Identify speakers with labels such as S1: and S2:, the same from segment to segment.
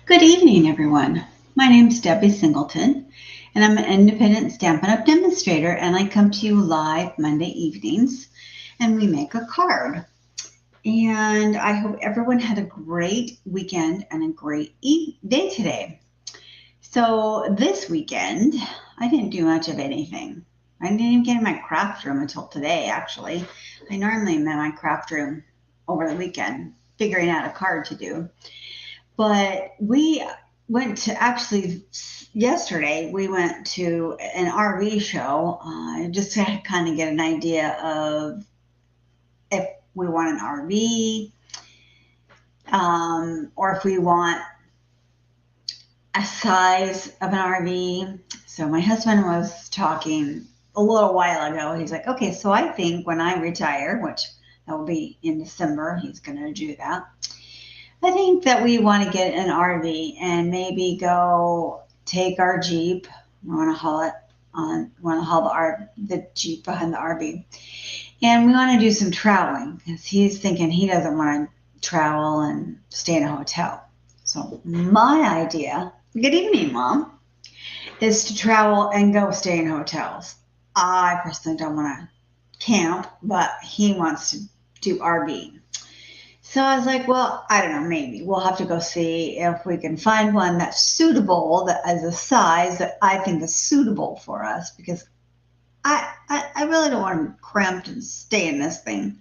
S1: Good evening, everyone. My name is Debbie Singleton, and I'm an independent Stampin' Up! Demonstrator, and I come to you live Monday evenings, and we make a card. And I hope everyone had a great weekend and a great day today. So this weekend, I didn't do much of anything. I didn't even get in my craft room until today, actually. I normally am in my craft room over the weekend, figuring out a card to do. But we went to actually yesterday, we went to an RV show just to kind of get an idea of if we want an RV or if we want a size of an RV. So my husband was talking a little while ago. He's like, okay, so I think when I retire, which that will be in December, he's going to do that. I think that we want to get an RV and maybe go take our Jeep. We want to haul it on. We want to haul the Jeep behind the RV, and we want to do some traveling because he's thinking he doesn't want to travel and stay in a hotel. So my idea, good evening, Mom, is to travel and go stay in hotels. I personally don't want to camp, but he wants to do RV. So I was like, well, I don't know, maybe we'll have to go see if we can find one that's suitable, that as a size that I think is suitable for us, because I really don't want to be cramped and stay in this thing.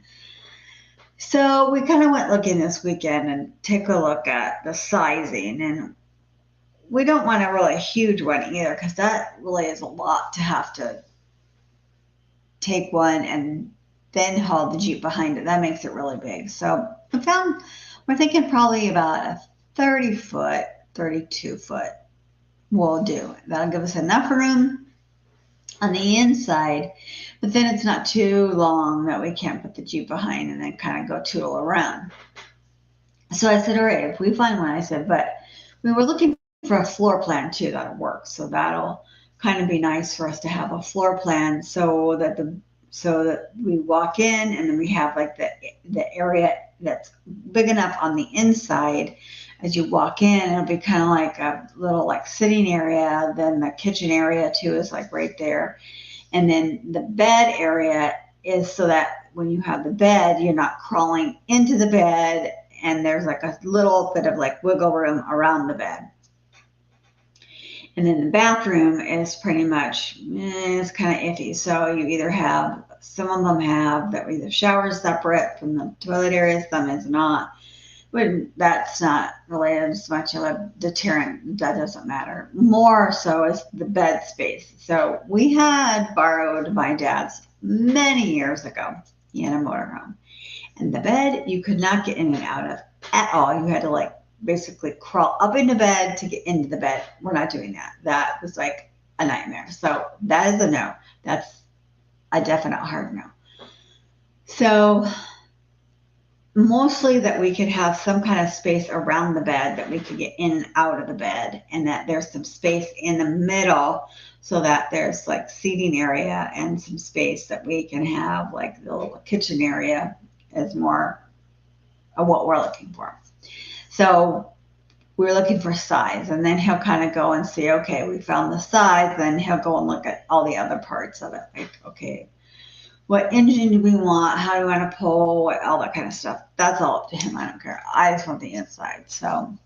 S1: So we kind of went looking this weekend and take a look at the sizing, and we don't want a really huge one either, because that really is a lot to have to take one and then haul the Jeep behind it. That makes it really big. So we're thinking probably about a 30 foot, 32 foot will do. That'll give us enough room on the inside, but then it's not too long that we can't put the Jeep behind and then kind of go tootle around. So I said, all right, if we find one, I said, but we were looking for a floor plan too that'll work. So that'll kind of be nice for us to have a floor plan so that we walk in and then we have like the area that's big enough on the inside. As you walk in, it'll be kind of like a little like sitting area. Then the kitchen area too is like right there. And then the bed area is so that when you have the bed, you're not crawling into the bed, and there's like a little bit of like wiggle room around the bed. And then the bathroom is pretty much, it's kind of iffy. So you either have, some of them have that either shower separate from the toilet area, some is not. But that's not really as much of a deterrent. That doesn't matter. More so is the bed space. So we had borrowed my dad's many years ago. He had a motorhome. And the bed you could not get in and out of at all. You had to like basically crawl up into bed to get into the bed. We're not doing that. That was like a nightmare. So that is a no. That's a definite hard no. So mostly that we could have some kind of space around the bed that we could get in and out of the bed, and that there's some space in the middle so that there's like seating area and some space that we can have like the little kitchen area is more of what we're looking for. So we're looking for size, and then he'll kind of go and see, okay, we found the size, then he'll go and look at all the other parts of it. Like, okay, what engine do we want? How do we want to pull? All that kind of stuff. That's all up to him. I don't care. I just want the inside. So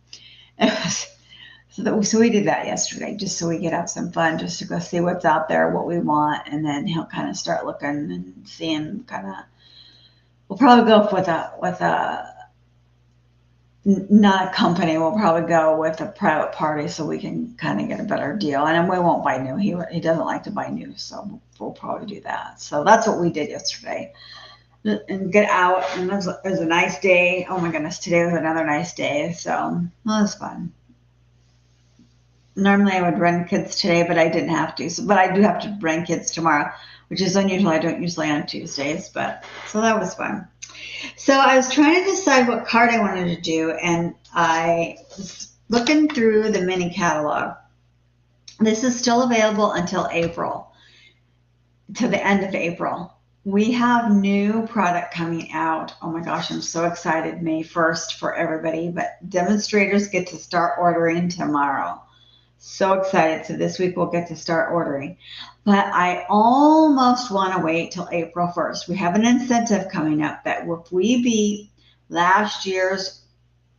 S1: we did that yesterday, just so we could have some fun, just to go see what's out there, what we want, and then he'll kind of start looking and seeing kind of. We'll probably go with a not a company. We'll probably go with a private party so we can kind of get a better deal. And we won't buy new. He doesn't like to buy new, so we'll probably do that. So that's what we did yesterday. And get out, and it was a nice day. Oh my goodness, today was another nice day. So it was fun. Normally I would run kids today, but I didn't have to. But I do have to bring kids tomorrow, which is unusual. I don't usually on Tuesdays, but so that was fun. So I was trying to decide what card I wanted to do, and I was looking through the mini catalog. This is still available until April, to the end of April. we have new product coming out. Oh my gosh, I'm so excited. May 1st for everybody, but demonstrators get to start ordering tomorrow. So excited. So this week we'll get to start ordering. But I almost want to wait till April 1st. We have an incentive coming up that if we beat last year's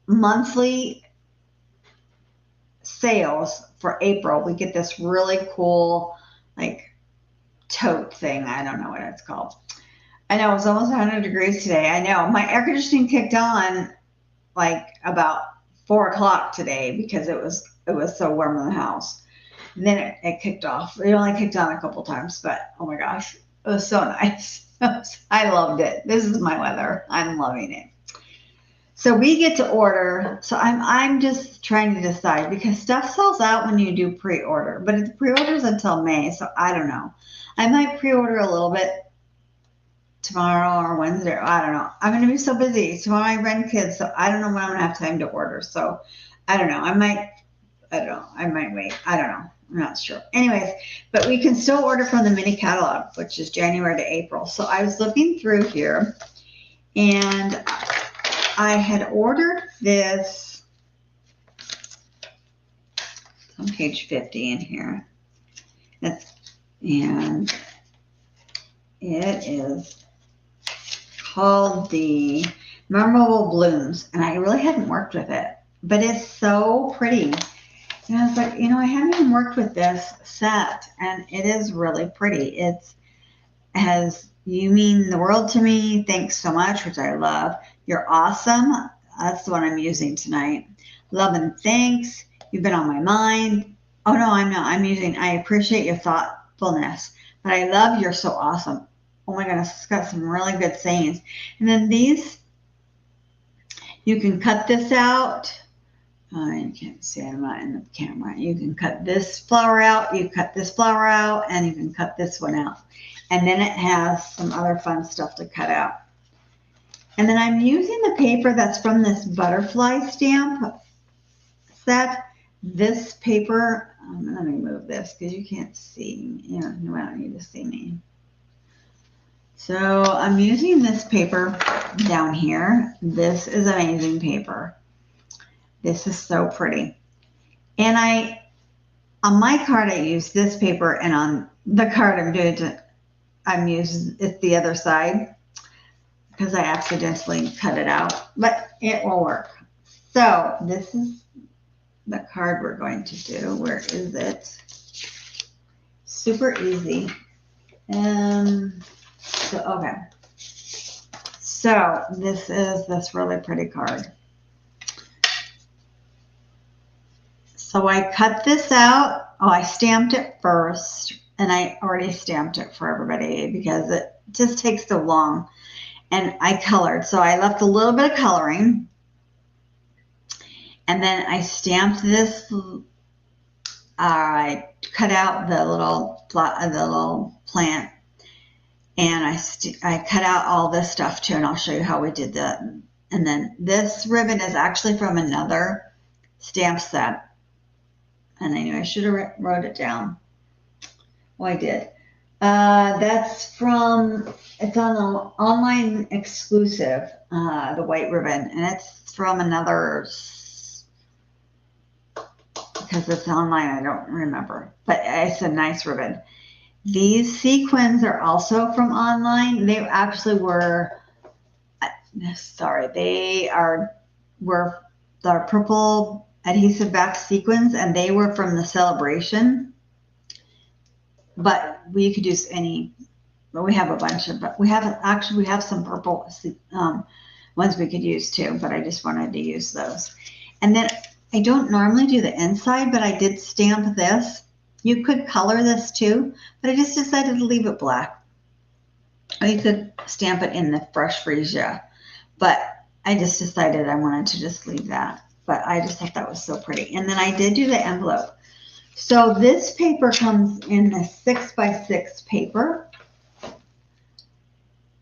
S1: monthly sales for April, we get this really cool, like, tote thing. I don't know what it's called. I know it's almost 100 degrees today. I know my air conditioning kicked on like about 4 o'clock today because it was so warm in the house. And then it kicked off. It only kicked on a couple times, but oh my gosh, it was so nice. I loved it. This is my weather. I'm loving it. So we get to order. So I'm just trying to decide because stuff sells out when you do pre-order, but the pre-order is until May. So I don't know. I might pre-order a little bit tomorrow or Wednesday. I don't know. I'm going to be so busy. So I run kids, so I don't know when I'm going to have time to order. So I don't know. I might wait. I don't know. I'm not sure. Anyways, but we can still order from the mini catalog, which is January to April. So I was looking through here and I had ordered this on page 50 in here. And it is called the Memorable Blooms. And I really hadn't worked with it, but it's so pretty. And I was like, I haven't even worked with this set, and it is really pretty. It has, you mean the world to me. Thanks so much, which I love. You're awesome. That's the one I'm using tonight. Love and thanks. You've been on my mind. Oh, no, I'm not. I appreciate your thoughtfulness, but I love you're so awesome. Oh my goodness, it's got some really good sayings. And then these, you can cut this out. You can't see it, I'm not in the camera. You can cut this flower out, you cut this flower out, and you can cut this one out. And then it has some other fun stuff to cut out. And then I'm using the paper that's from this butterfly stamp set. This paper, let me move this because you can't see. You don't need to see me. So I'm using this paper down here. This is amazing paper. This is so pretty. And on my card, I use this paper, and on the card I'm using it's the other side because I accidentally cut it out, but it will work. So this is the card we're going to do. Where is it? Super easy. Okay. So this is this really pretty card. So I cut this out. Oh, I stamped it first, and I already stamped it for everybody because it just takes so long. And I colored. So I left a little bit of coloring. And then I stamped this. I cut out the little plant. And I cut out all this stuff too, and I'll show you how we did that. And then this ribbon is actually from another stamp set. And I knew I should have wrote it down. Well, I did. That's from, it's on the online exclusive, the white ribbon. And it's from another, because it's online, I don't remember. But it's a nice ribbon. These sequins are also from online. They actually were, were the purple adhesive back sequins, and they were from the celebration. But we could use any, but we have a bunch of, but we have some purple ones we could use too, but I just wanted to use those. And then I don't normally do the inside, but I did stamp this. You could color this too, but I just decided to leave it black. Or you could stamp it in the fresh freesia, but I just decided I wanted to just leave that. But I just thought that was so pretty. And then I did do the envelope. So this paper comes in the 6x6 paper.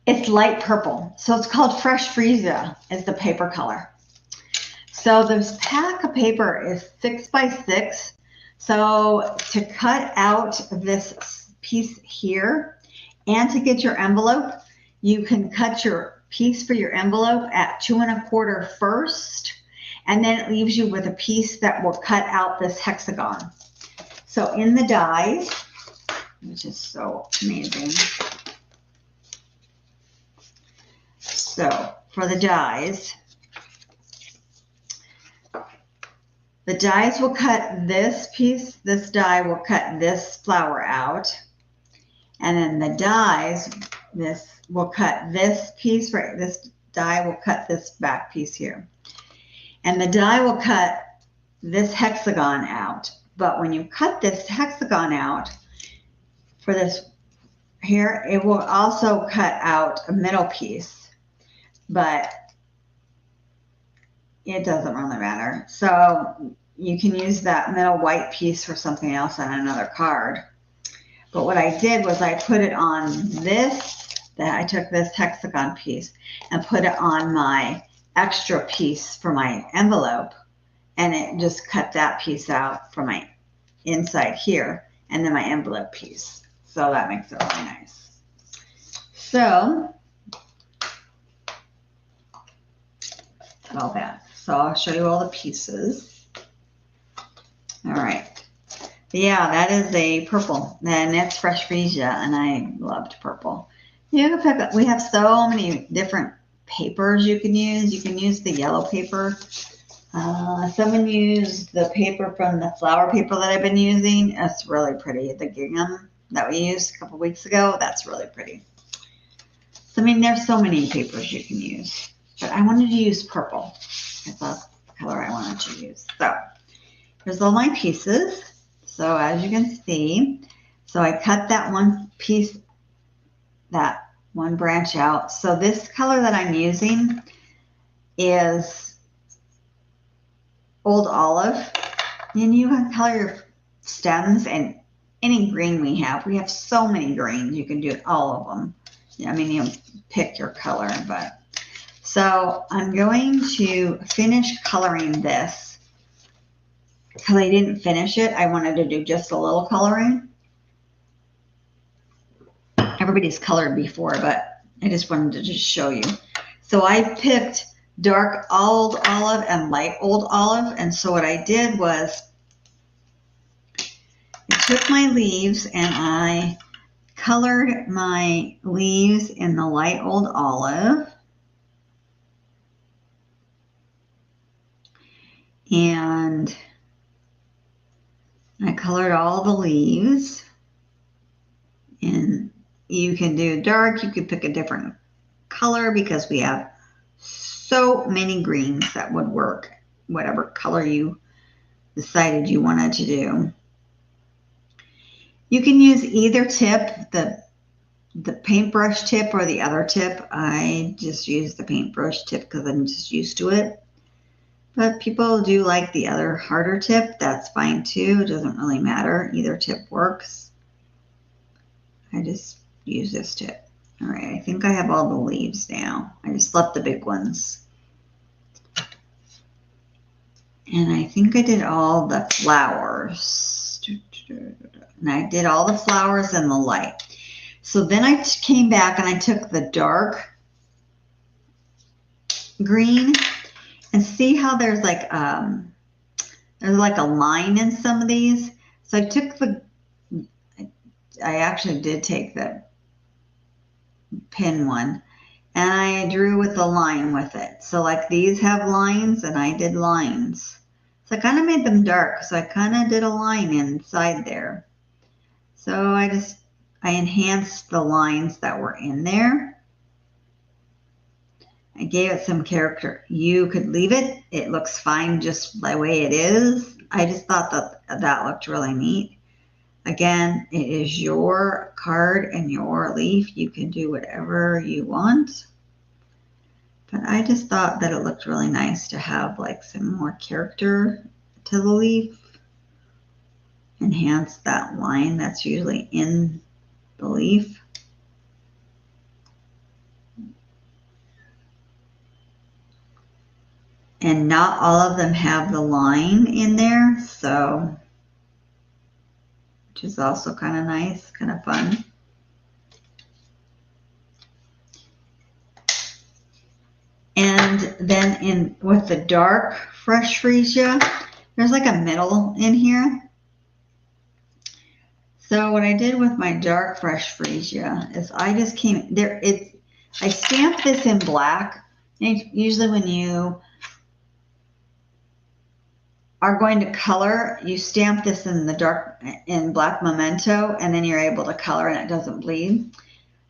S1: It's light purple. So it's called Fresh Freesia is the paper color. So this pack of paper is 6x6. So to cut out this piece here And to get your envelope, you can cut your piece for your envelope at 2 1/4 first, and then it leaves you with a piece that will cut out this hexagon. So in the dies, which is so amazing. So for the dies will cut this piece, this die will cut this flower out. And then the dies, this will cut this piece, right? This die will cut this back piece here. And the die will cut this hexagon out. But when you cut this hexagon out for this here, it will also cut out a middle piece. But it doesn't really matter. So you can use that middle white piece for something else on another card. But what I did was I put it on this, I took this hexagon piece and put it on my extra piece for my envelope, and it just cut that piece out for my inside here, and then my envelope piece. So that makes it really nice. So, all that. So I'll show you all the pieces. All right. Yeah, that is a purple, and that's fresh freesia, and I loved purple. You can pick up, we have so many different papers you can use. You can use the yellow paper. Someone used the paper from the flower paper that I've been using. It's really pretty. The gingham that we used a couple weeks ago, that's really pretty. So, I mean, there's so many papers you can use, but I wanted to use purple. That's the color I wanted to use. So, here's all my pieces. So as you can see, so I cut that one piece, that one branch out. So this color that I'm using is Old Olive. And you can color your stems and any green we have. We have so many greens. You can do all of them. I mean, you pick your color. But so I'm going to finish coloring this. Because I didn't finish it, I wanted to do just a little coloring. Everybody's colored before, but I just wanted to just show you. So I picked dark old olive and light old olive. And so what I did was I took my leaves and I colored my leaves in the light old olive. And I colored all the leaves, and you can do dark, you could pick a different color because we have so many greens that would work, whatever color you decided you wanted to do. You can use either tip, the paintbrush tip or the other tip. I just use the paintbrush tip because I'm just used to it. But people do like the other harder tip. That's fine too. It doesn't really matter. Either tip works. I just use this tip. All right, I think I have all the leaves now. I just left the big ones. And I think I did all the flowers. And I did all the flowers in the light. So then I came back and I took the dark green. And see how there's like a line in some of these. So I took I actually did take the pin one, and I drew with a line with it. So like these have lines, and I did lines. So I kind of made them dark. So I kind of did a line inside there. So I enhanced the lines that were in there. I gave it some character. You could leave it. It looks fine just the way it is. I just thought that looked really neat. Again, it is your card and your leaf. You can do whatever you want. But I just thought that it looked really nice to have like some more character to the leaf. Enhance that line that's usually in the leaf. And not all of them have the line in there, so, which is also kind of nice, kind of fun. then in with the dark fresh freesia, there's like a middle in here. So what I did with my dark fresh freesia is I just came there. I stamped this in black. And usually when you are going to color, you stamp this in the dark, in black memento, and then you're able to color and it doesn't bleed.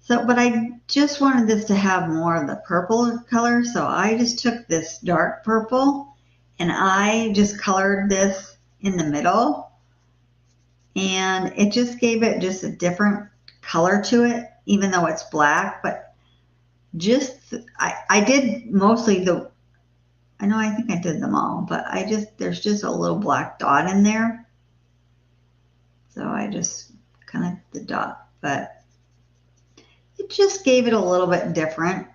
S1: So, but I just wanted this to have more of the purple color, so I just took this dark purple and I just colored this in the middle, and it just gave it just a different color to it, even though it's black. But just, I did mostly I think I did them all, but there's just a little black dot in there. So I just kind of the dot, but it just gave it a little bit different.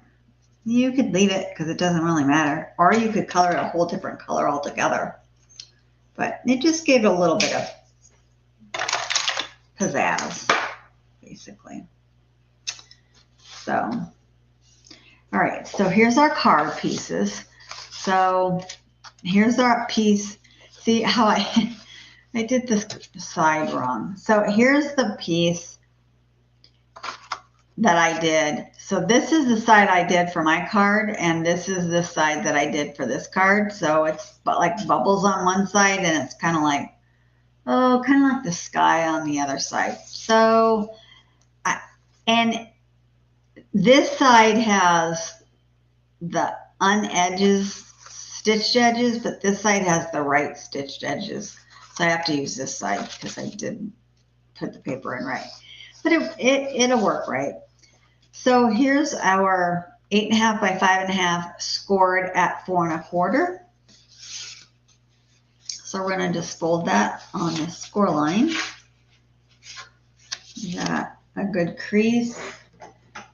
S1: You could leave it because it doesn't really matter, or you could color it a whole different color altogether. But it just gave it a little bit of pizzazz, basically. So, all right, so here's our card pieces. So here's our piece. See how I did this side wrong. So here's the piece that I did. So this is the side I did for my card, and this is the side that I did for this card. So it's like bubbles on one side, and it's kind of like, kind of like the sky on the other side. So, and this side has the stitched edges, but this side has the right stitched edges. So I have to use this side because I didn't put the paper in right. But it'll work right. So here's our 8.5 by 5.5 scored at 4 1/4. So we're going to just fold that on the score line. We got a good crease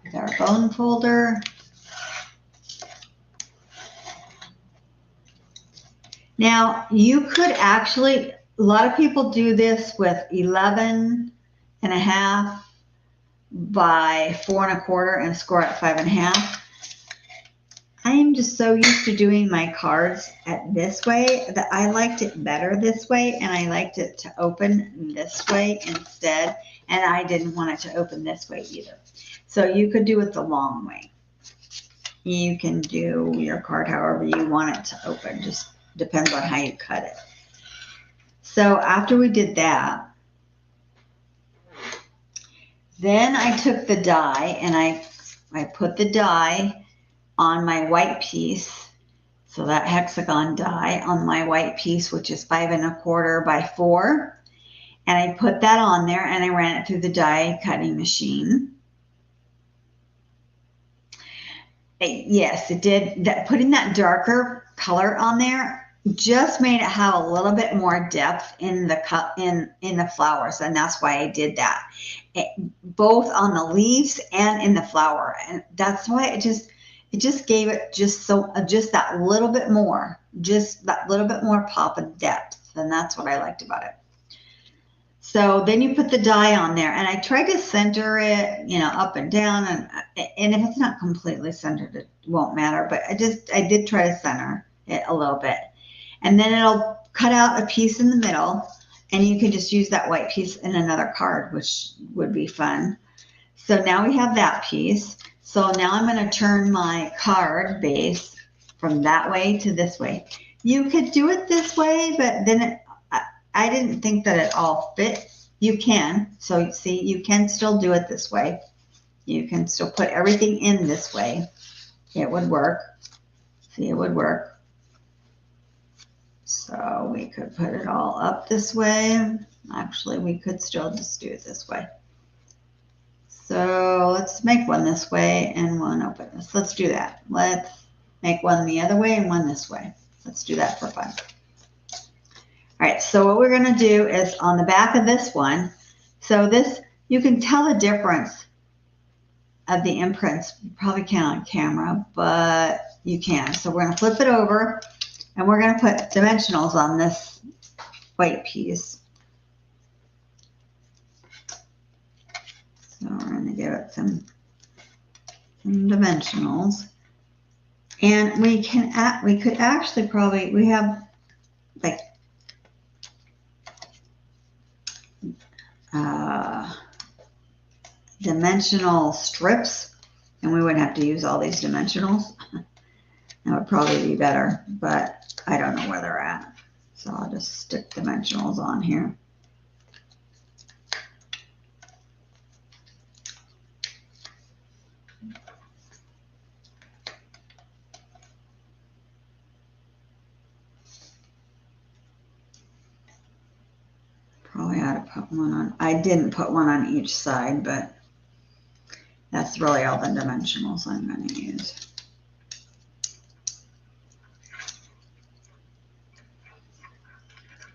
S1: with our bone folder. Now, you could actually, a lot of people do this with 11.5 by 4 1/4 and score at 5.5. I am just so used to doing my cards at this way that I liked it better this way, and I liked it to open this way instead, and I didn't want it to open this way either. So you could do it the long way. You can do your card however you want it to open, just depends on how you cut it. So after we did that, then I took the die and I put the die on my white piece. So that hexagon die on my white piece, which is 5 1/4 by 4. And I put that on there and I ran it through the die cutting machine. Yes, it did. Putting that darker color on there just made it have a little bit more depth in the flowers, and that's why I did that. Both on the leaves and in the flower, and that's why it just gave it just that little bit more, just that little bit more pop of depth, and that's what I liked about it. So then you put the die on there, and I tried to center it, up and down, and if it's not completely centered, it won't matter, but I did try to center it a little bit. And then it'll cut out a piece in the middle, and you can just use that white piece in another card, which would be fun. So now we have that piece. So now I'm going to turn my card base from that way to this way. You could do it this way, but then I didn't think that it all fit. You can. So see, you can still do it this way. You can still put everything in this way. It would work. See, it would work. So we could put it all up this way. Actually, we could still just do it this way. So let's make one this way and one open this. Let's do that. Let's make one the other way and one this way. Let's do that for fun. All right, so what we're going to do is on the back of this one, so this, you can tell the difference of the imprints. You probably can't on camera, but you can. So we're going to flip it over, and we're going to put dimensionals on this white piece. So we're going to give it some dimensionals. And we could actually probably, we have like dimensional strips, and we wouldn't have to use all these dimensionals. That would probably be better, but I don't know where they're at. So I'll just stick dimensionals on here. Probably ought to put one on. I didn't put one on each side, but that's really all the dimensionals I'm going to use.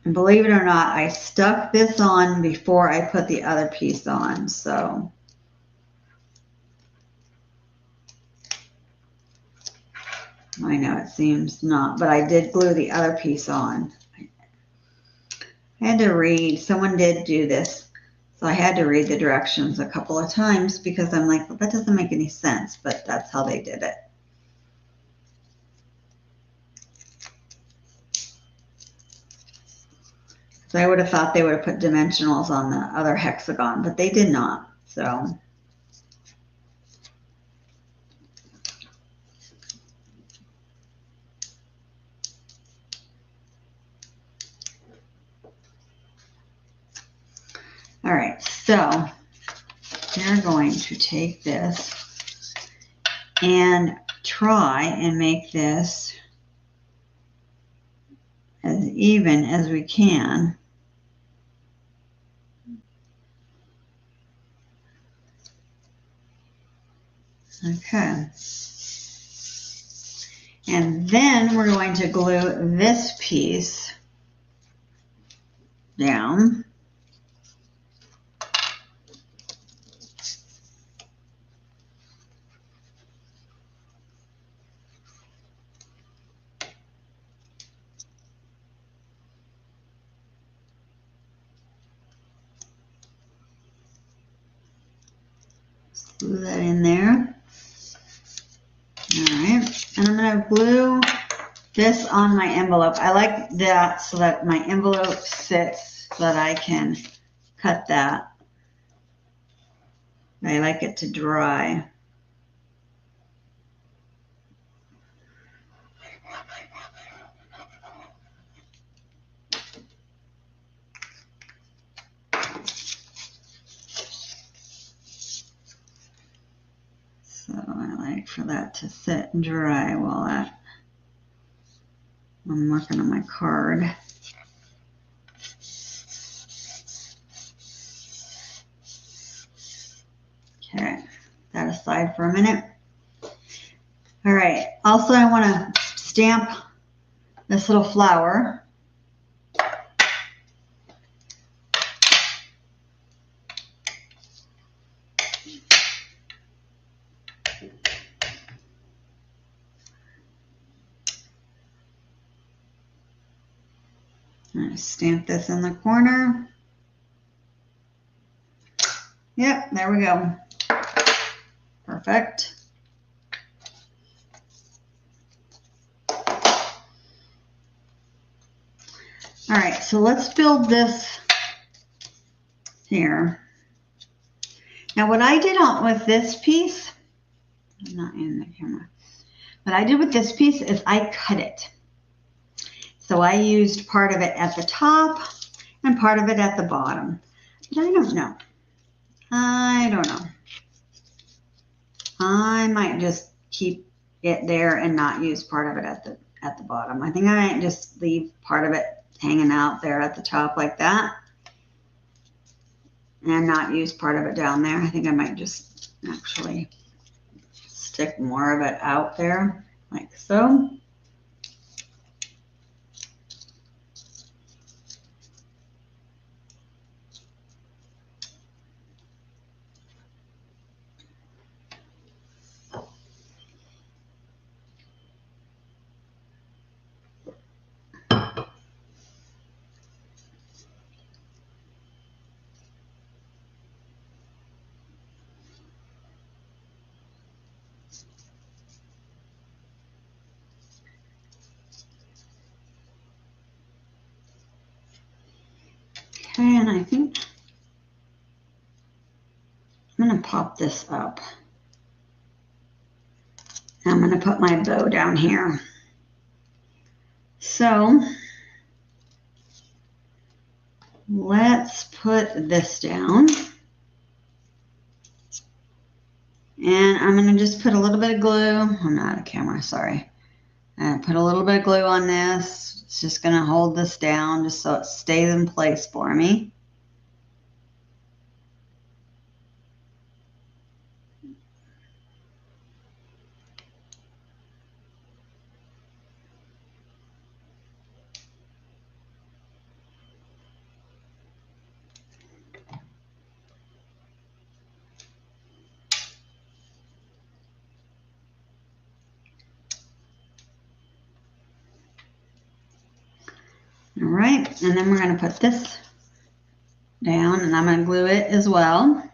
S1: And believe it or not, I stuck this on before I put the other piece on, so. I know it seems not, but I did glue the other piece on. I had to read, someone did do this, so I had to read the directions a couple of times because I'm like, well, that doesn't make any sense, but that's how they did it. So I would have thought they would have put dimensionals on the other hexagon, but they did not, so. All right, so we're going to take this and try and make this as even as we can. Okay. And then we're going to glue this piece down. Glue that in there. All right, and I'm going to glue this on my envelope. I like that so that my envelope sits so that I can cut that. I like it to dry. So I like for that to sit and dry while I'm working on my card. Okay, that aside for a minute. All right, also I want to stamp this little flower. I'm going to stamp this in the corner. Yep, there we go. Perfect. All right, so let's build this here. Now what I did with this piece, I'm not in the camera. What I did with this piece is I cut it. So I used part of it at the top and part of it at the bottom. But I don't know. I don't know. I might just keep it there and not use part of it at the bottom. I think I might just leave part of it hanging out there at the top like that and not use part of it down there. I think I might just actually stick more of it out there like so. Okay, and I think I'm going to pop this up. I'm going to put my bow down here. So let's put this down. And I'm going to just put a little bit of glue. I'm not out of camera, sorry. And put a little bit of glue on this. It's just going to hold this down just so it stays in place for me. All right, and then we're going to put this down, and I'm going to glue it as well.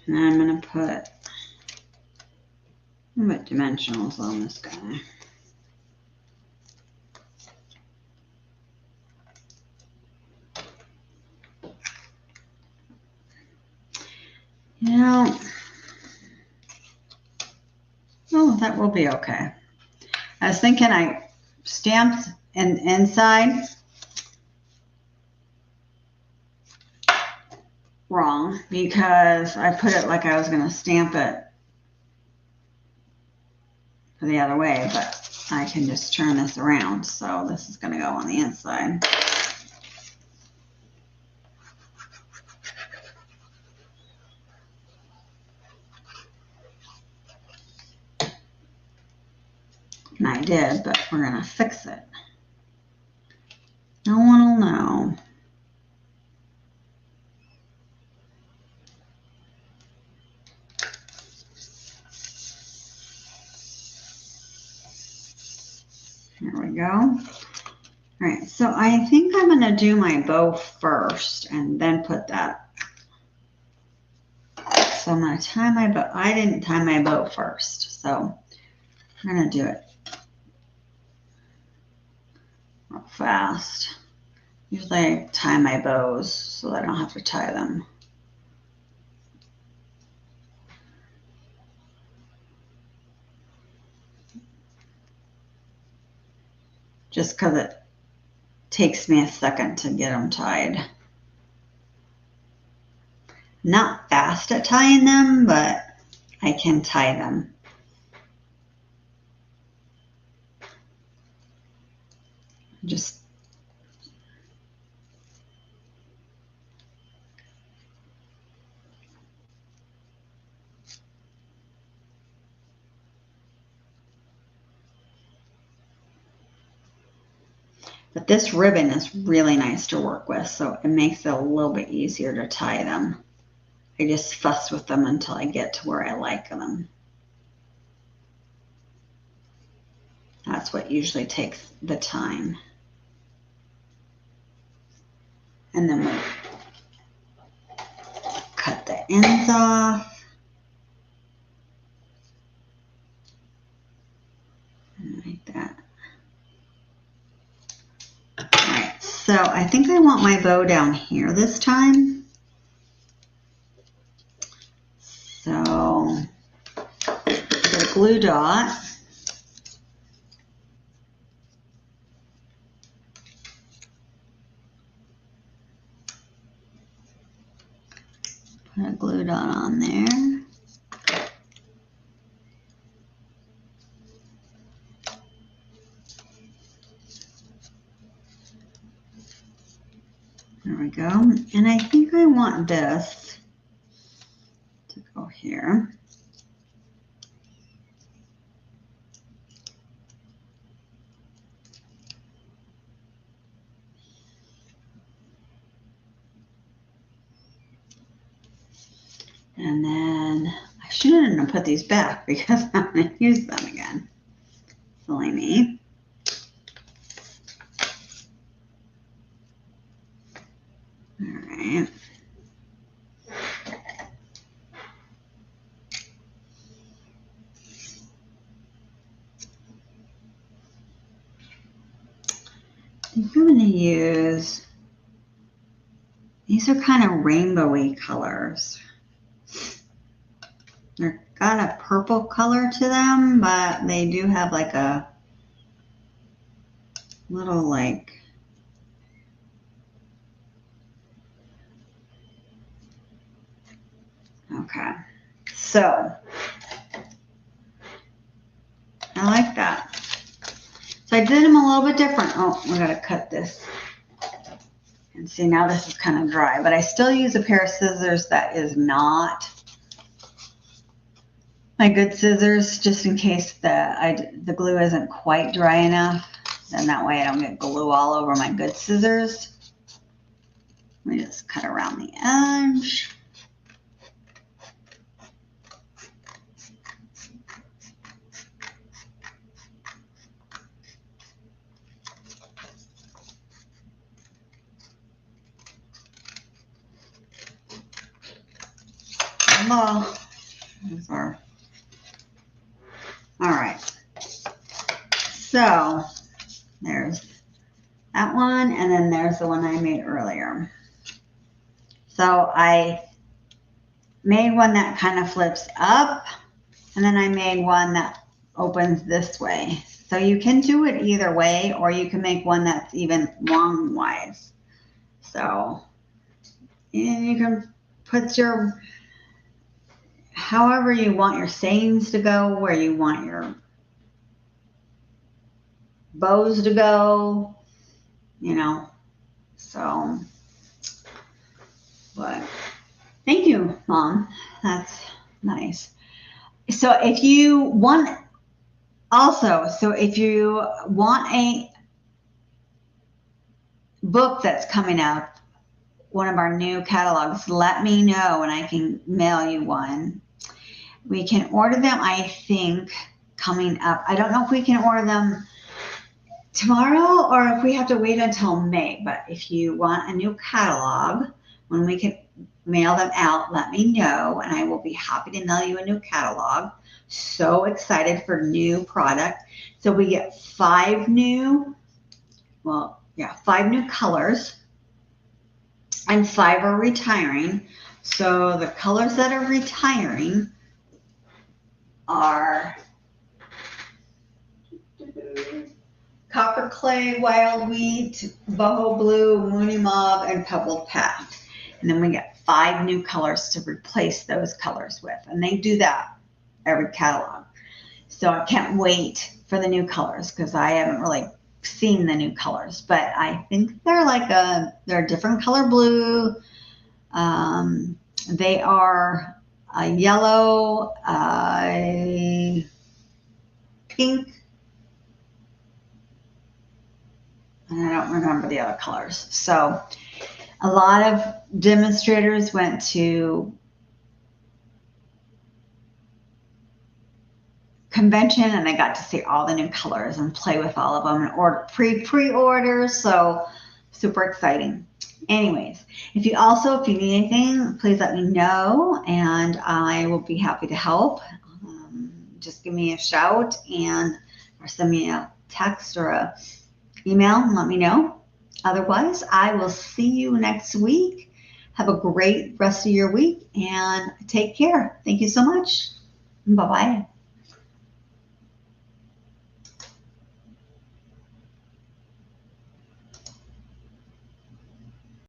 S1: And I'm going to put dimensionals on this guy. You know, oh, that will be okay. I was thinking I stamped an inside wrong because I put it like I was going to stamp it the other way, but I can just turn this around. So this is going to go on the inside. And I did, but we're going to fix it. No one will know. There we go. All right, so I think I'm going to do my bow first and then put that. So I'm going to tie my bow. I didn't tie my bow first, so I'm going to do it real fast. Usually I tie my bows so I don't have to tie them. Just because it takes me a second to get them tied. Not fast at tying them, but I can tie them. Just but this ribbon is really nice to work with, so it makes it a little bit easier to tie them. I just fuss with them until I get to where I like them. That's what usually takes the time. And then we'll cut the ends off. Like that. Alright, so I think I want my bow down here this time. So, get a glue dot. Put a glue dot on there. There we go. And I think I want this to go here. And then I shouldn't have put these back because I'm going to use them again. Silly me. All right. I think I'm going to use, these are kind of rainbowy colors. They're got a purple color to them, but they do have like a little like, okay. So, I like that. So I did them a little bit different. Oh, we gotta cut this. And see, now this is kind of dry, but I still use a pair of scissors that is not my good scissors, just in case the glue isn't quite dry enough. Then that way I don't get glue all over my good scissors. Let me just cut around the edge. Hello. Those are. All right. So there's that one, and then there's the one I made earlier. So I made one that kind of flips up, and then I made one that opens this way. So you can do it either way, or you can make one that's even long-wise. So, and you can put your, however you want your sayings to go, where you want your bows to go, you know. So, but thank you, Mom. That's nice. So if you want, also, so if you want a book that's coming up, one of our new catalogs, let me know and I can mail you one. We can order them, I think, coming up. I don't know if we can order them tomorrow or if we have to wait until May, but if you want a new catalog, when we can mail them out, let me know and I will be happy to mail you a new catalog. So excited for new product. So we get 5 new colors and 5 are retiring. So the colors that are retiring are Copper Clay, Wild Wheat, Boho Blue, Moony Mauve, and Pebbled Path. And then we get 5 new colors to replace those colors with. And they do that every catalog. So I can't wait for the new colors because I haven't really seen the new colors. But I think they're they're a different color blue. They are a yellow, pink, and I don't remember the other colors. So a lot of demonstrators went to convention and they got to see all the new colors and play with all of them and order pre-order. So super exciting. Anyways, if you need anything, please let me know and I will be happy to help. Just give me a shout or send me a text or a email and let me know. Otherwise, I will see you next week. Have a great rest of your week and take care. Thank you so much. Bye-bye.